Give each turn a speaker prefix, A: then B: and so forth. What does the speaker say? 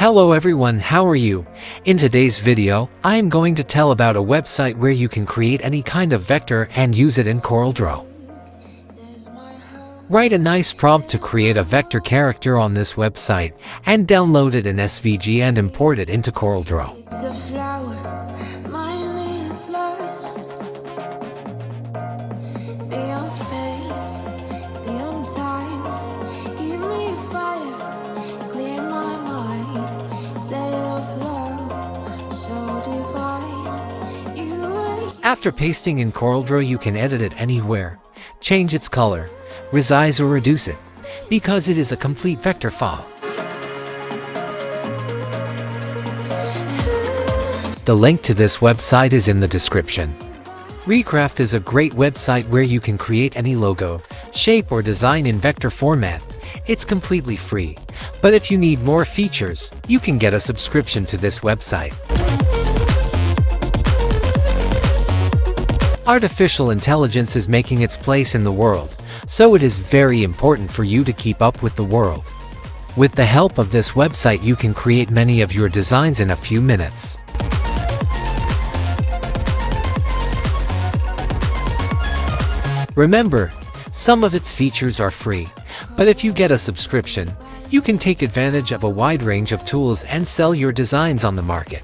A: Hello everyone, how are you? In today's video, I am going to tell about a website where you can create any kind of vector and use it in CorelDRAW. Write a nice prompt to create a vector character on this website and download it in SVG and import it into CorelDRAW. After pasting in CorelDRAW, you can edit it anywhere, change its color, resize or reduce it, because it is a complete vector file. The link to this website is in the description. Recraft is a great website where you can create any logo, shape or design in vector format. It's completely free, but if you need more features, you can get a subscription to this website. Artificial intelligence is making its place in the world, so it is very important for you to keep up with the world. With the help of this website, you can create many of your designs in a few minutes. Remember, some of its features are free, but if you get a subscription, you can take advantage of a wide range of tools and sell your designs on the market.